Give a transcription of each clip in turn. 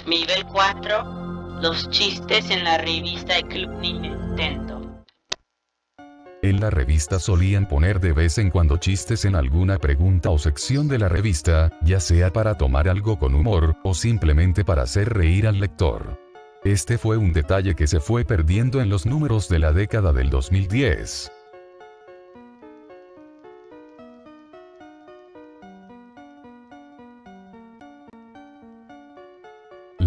Nivel 4. Los chistes en la revista de Club Nintendo. En la revista solían poner de vez en cuando chistes en alguna pregunta o sección de la revista, ya sea para tomar algo con humor, o simplemente para hacer reír al lector. Este fue un detalle que se fue perdiendo en los números de la década del 2010.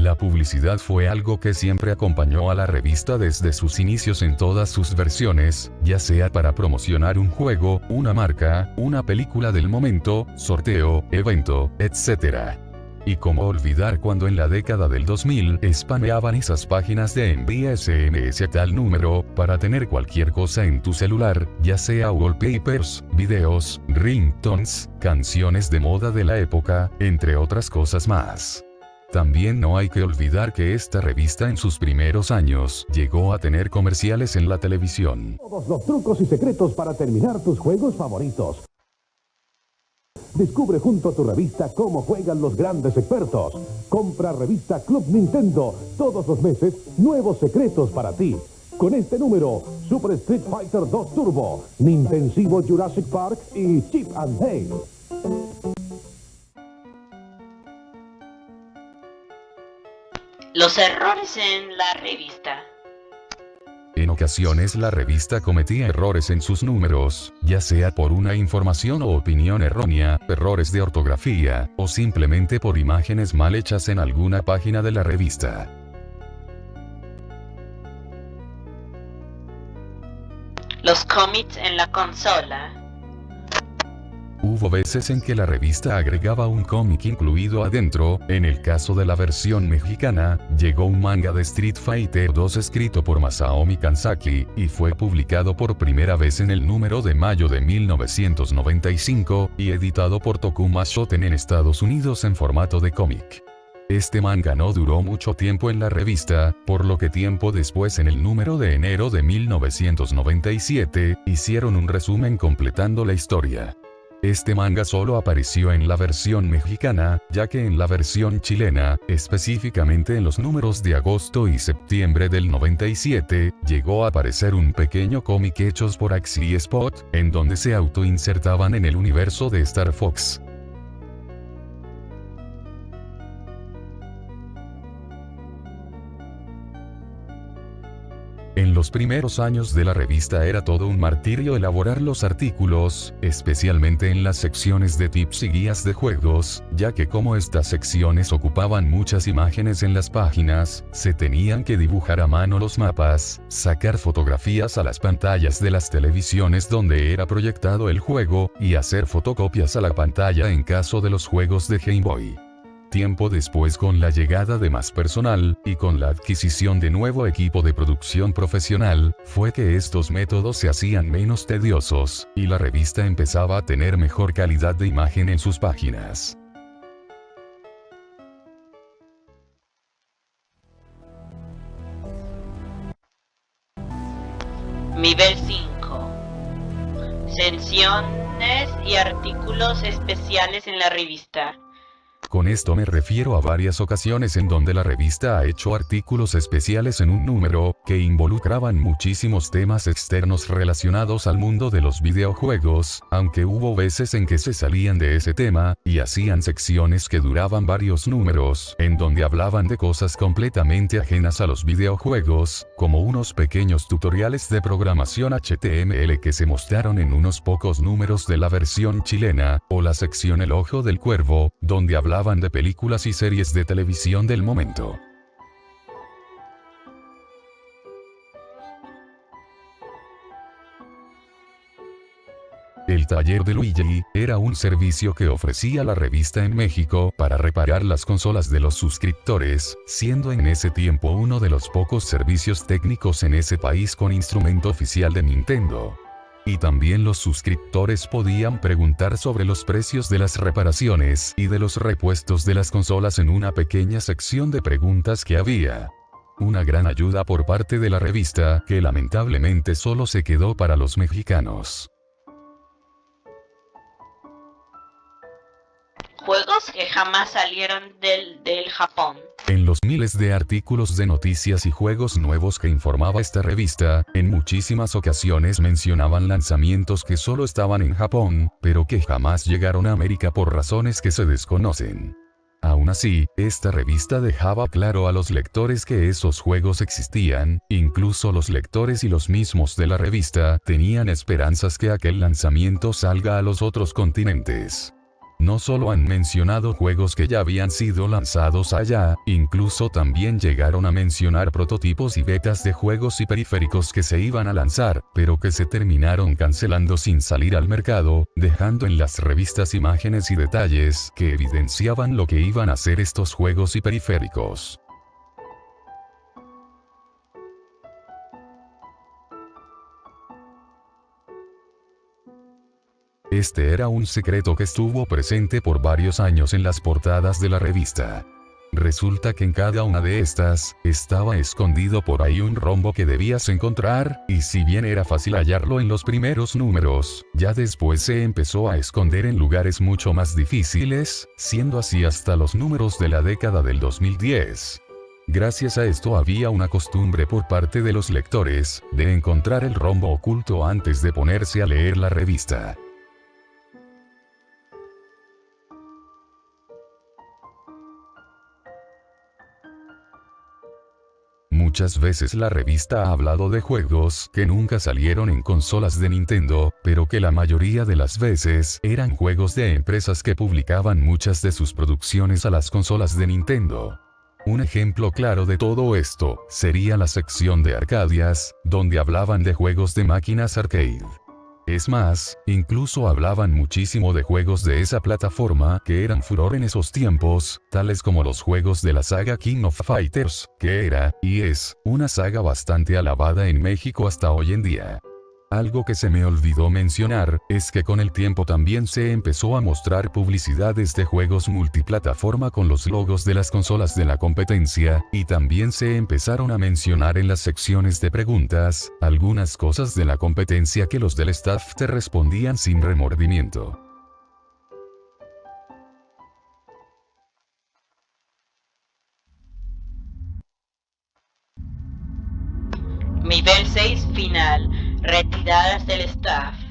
La publicidad fue algo que siempre acompañó a la revista desde sus inicios en todas sus versiones, ya sea para promocionar un juego, una marca, una película del momento, sorteo, evento, etc. Y cómo olvidar cuando en la década del 2000 spameaban esas páginas de envía SMS a tal número, para tener cualquier cosa en tu celular, ya sea wallpapers, videos, ringtones, canciones de moda de la época, entre otras cosas más. También no hay que olvidar que esta revista en sus primeros años llegó a tener comerciales en la televisión. Todos los trucos y secretos para terminar tus juegos favoritos. Descubre junto a tu revista cómo juegan los grandes expertos. Compra revista Club Nintendo. Todos los meses, nuevos secretos para ti. Con este número, Super Street Fighter 2 Turbo, Nintensivo Jurassic Park y Chip and Dale. Los errores en la revista. En ocasiones la revista cometía errores en sus números, ya sea por una información o opinión errónea, errores de ortografía, o simplemente por imágenes mal hechas en alguna página de la revista. Los cómics en la consola. Hubo veces en que la revista agregaba un cómic incluido adentro. En el caso de la versión mexicana, llegó un manga de Street Fighter 2 escrito por Masaomi Kanzaki, y fue publicado por primera vez en el número de mayo de 1995, y editado por Tokuma Shoten en Estados Unidos en formato de cómic. Este manga no duró mucho tiempo en la revista, por lo que tiempo después en el número de enero de 1997, hicieron un resumen completando la historia. Este manga solo apareció en la versión mexicana, ya que en la versión chilena, específicamente en los números de agosto y septiembre del 97, llegó a aparecer un pequeño cómic hechos por Axie y Spot, en donde se autoinsertaban en el universo de Star Fox. En los primeros años de la revista era todo un martirio elaborar los artículos, especialmente en las secciones de tips y guías de juegos, ya que como estas secciones ocupaban muchas imágenes en las páginas, se tenían que dibujar a mano los mapas, sacar fotografías a las pantallas de las televisiones donde era proyectado el juego, y hacer fotocopias a la pantalla en caso de los juegos de Game Boy. Tiempo después, con la llegada de más personal, y con la adquisición de nuevo equipo de producción profesional, fue que estos métodos se hacían menos tediosos, y la revista empezaba a tener mejor calidad de imagen en sus páginas. Nivel 5. Secciones y artículos especiales en la revista. Con esto me refiero a varias ocasiones en donde la revista ha hecho artículos especiales en un número, que involucraban muchísimos temas externos relacionados al mundo de los videojuegos, aunque hubo veces en que se salían de ese tema, y hacían secciones que duraban varios números, en donde hablaban de cosas completamente ajenas a los videojuegos, como unos pequeños tutoriales de programación HTML que se mostraron en unos pocos números de la versión chilena, o la sección El Ojo del Cuervo, donde hablaban de películas y series de televisión del momento. El taller de Luigi era un servicio que ofrecía la revista en México para reparar las consolas de los suscriptores, siendo en ese tiempo uno de los pocos servicios técnicos en ese país con instrumento oficial de Nintendo. Y también los suscriptores podían preguntar sobre los precios de las reparaciones y de los repuestos de las consolas en una pequeña sección de preguntas que había. Una gran ayuda por parte de la revista, que lamentablemente solo se quedó para los mexicanos. juegos que jamás salieron del Japón. En los miles de artículos de noticias y juegos nuevos que informaba esta revista, en muchísimas ocasiones mencionaban lanzamientos que solo estaban en Japón, pero que jamás llegaron a América por razones que se desconocen. Aún así, esta revista dejaba claro a los lectores que esos juegos existían, incluso los lectores y los mismos de la revista tenían esperanzas que aquel lanzamiento salga a los otros continentes. No solo han mencionado juegos que ya habían sido lanzados allá, incluso también llegaron a mencionar prototipos y betas de juegos y periféricos que se iban a lanzar, pero que se terminaron cancelando sin salir al mercado, dejando en las revistas imágenes y detalles que evidenciaban lo que iban a ser estos juegos y periféricos. Este era un secreto que estuvo presente por varios años en las portadas de la revista. Resulta que en cada una de estas, estaba escondido por ahí un rombo que debías encontrar, y si bien era fácil hallarlo en los primeros números, ya después se empezó a esconder en lugares mucho más difíciles, siendo así hasta los números de la década del 2010. Gracias a esto había una costumbre por parte de los lectores, de encontrar el rombo oculto antes de ponerse a leer la revista. Muchas veces la revista ha hablado de juegos que nunca salieron en consolas de Nintendo, pero que la mayoría de las veces eran juegos de empresas que publicaban muchas de sus producciones a las consolas de Nintendo. Un ejemplo claro de todo esto sería la sección de Arcadias, donde hablaban de juegos de máquinas arcade. Es más, incluso hablaban muchísimo de juegos de esa plataforma que eran furor en esos tiempos, tales como los juegos de la saga King of Fighters, que era, y es, una saga bastante alabada en México hasta hoy en día. Algo que se me olvidó mencionar, es que con el tiempo también se empezó a mostrar publicidades de juegos multiplataforma con los logos de las consolas de la competencia, y también se empezaron a mencionar en las secciones de preguntas, algunas cosas de la competencia que los del staff te respondían sin remordimiento. Nivel 6 final. Retiradas del staff.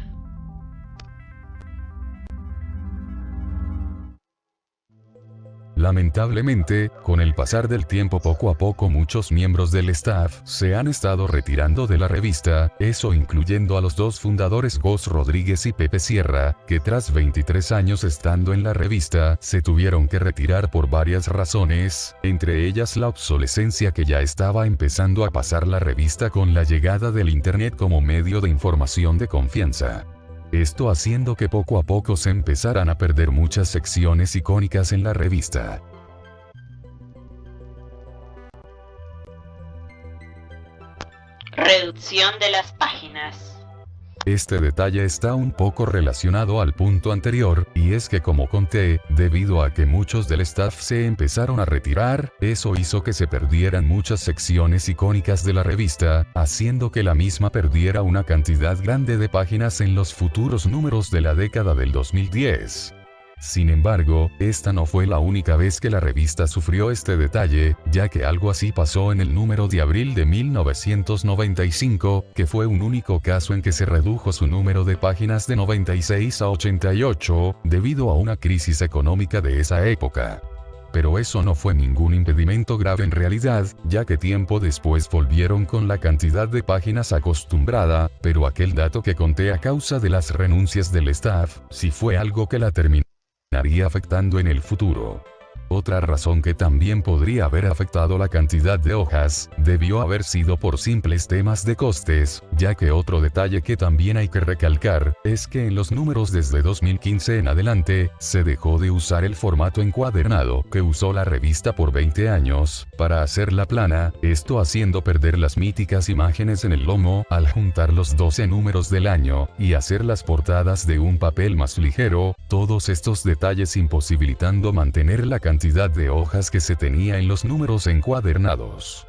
Lamentablemente, con el pasar del tiempo poco a poco muchos miembros del staff se han estado retirando de la revista, eso incluyendo a los dos fundadores Gus Rodríguez y Pepe Sierra, que tras 23 años estando en la revista, se tuvieron que retirar por varias razones, entre ellas la obsolescencia que ya estaba empezando a pasar la revista con la llegada del Internet como medio de información de confianza. Esto haciendo que poco a poco se empezaran a perder muchas secciones icónicas en la revista. Reducción de las páginas. Este detalle está un poco relacionado al punto anterior, y es que como conté, debido a que muchos del staff se empezaron a retirar, eso hizo que se perdieran muchas secciones icónicas de la revista, haciendo que la misma perdiera una cantidad grande de páginas en los futuros números de la década del 2010. Sin embargo, esta no fue la única vez que la revista sufrió este detalle, ya que algo así pasó en el número de abril de 1995, que fue un único caso en que se redujo su número de páginas de 96 a 88, debido a una crisis económica de esa época. Pero eso no fue ningún impedimento grave en realidad, ya que tiempo después volvieron con la cantidad de páginas acostumbrada, pero aquel dato que conté a causa de las renuncias del staff, sí fue algo que la terminaría afectando en el futuro. Otra razón que también podría haber afectado la cantidad de hojas, debió haber sido por simples temas de costes, ya que otro detalle que también hay que recalcar, es que en los números desde 2015 en adelante, se dejó de usar el formato encuadernado que usó la revista por 20 años, para hacerla plana, esto haciendo perder las míticas imágenes en el lomo, al juntar los 12 números del año, y hacer las portadas de un papel más ligero, todos estos detalles imposibilitando mantener la cantidad de hojas que se tenía en los números encuadernados.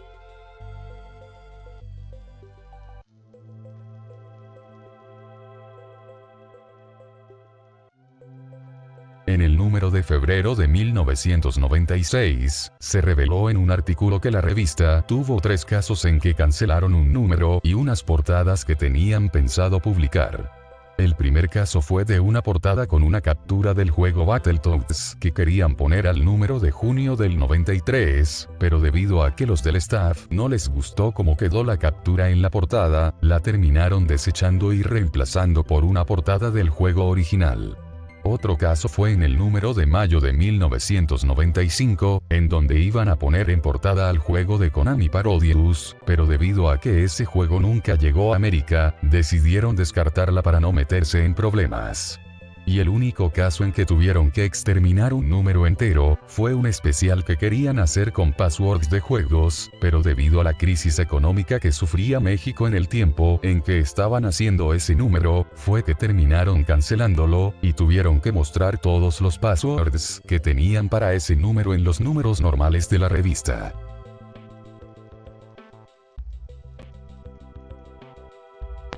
En el número número de febrero de 1996, se reveló en un artículo que la revista tuvo 3 casos en que cancelaron un número y unas portadas que tenían pensado publicar. El primer caso fue de una portada con una captura del juego Battletoads que querían poner al número de junio del 93, pero debido a que los del staff no les gustó cómo quedó la captura en la portada, la terminaron desechando y reemplazando por una portada del juego original. Otro caso fue en el número de mayo de 1995, en donde iban a poner en portada al juego de Konami Parodius, pero debido a que ese juego nunca llegó a América, decidieron descartarla para no meterse en problemas. Y el único caso en que tuvieron que exterminar un número entero, fue un especial que querían hacer con passwords de juegos, pero debido a la crisis económica que sufría México en el tiempo en que estaban haciendo ese número, fue que terminaron cancelándolo, y tuvieron que mostrar todos los passwords que tenían para ese número en los números normales de la revista.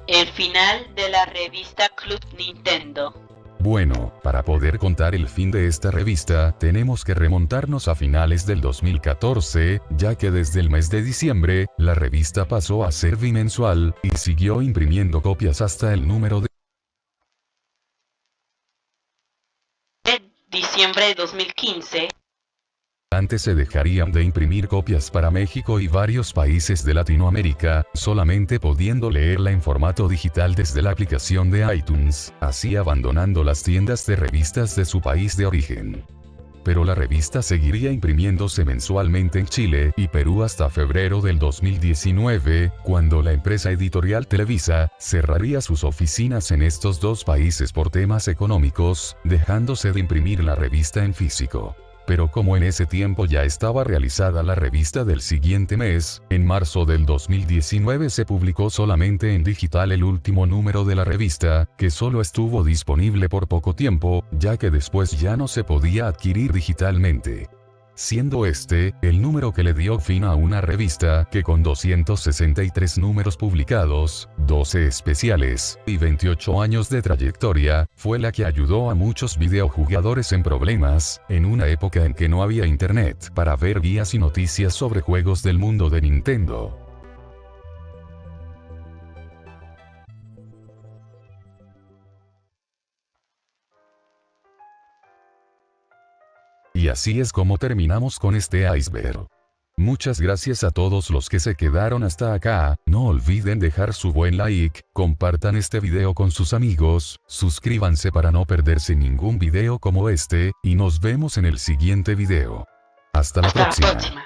El final de la revista Club Nintendo. Bueno, para poder contar el fin de esta revista, tenemos que remontarnos a finales del 2014, ya que desde el mes de diciembre, la revista pasó a ser bimensual, y siguió imprimiendo copias hasta el número de diciembre de 2015. Antes se dejarían de imprimir copias para México y varios países de Latinoamérica, solamente pudiendo leerla en formato digital desde la aplicación de iTunes, así abandonando las tiendas de revistas de su país de origen. Pero la revista seguiría imprimiéndose mensualmente en Chile y Perú hasta febrero del 2019, cuando la empresa editorial Televisa cerraría sus oficinas en estos 2 países por temas económicos, dejándose de imprimir la revista en físico. Pero como en ese tiempo ya estaba realizada la revista del siguiente mes, en marzo del 2019 se publicó solamente en digital el último número de la revista, que solo estuvo disponible por poco tiempo, ya que después ya no se podía adquirir digitalmente. Siendo este, el número que le dio fin a una revista que con 263 números publicados, 12 especiales, y 28 años de trayectoria, fue la que ayudó a muchos videojugadores en problemas, en una época en que no había internet para ver guías y noticias sobre juegos del mundo de Nintendo. Y así es como terminamos con este iceberg. Muchas gracias a todos los que se quedaron hasta acá, no olviden dejar su buen like, compartan este video con sus amigos, suscríbanse para no perderse ningún video como este, y nos vemos en el siguiente video. Hasta la próxima.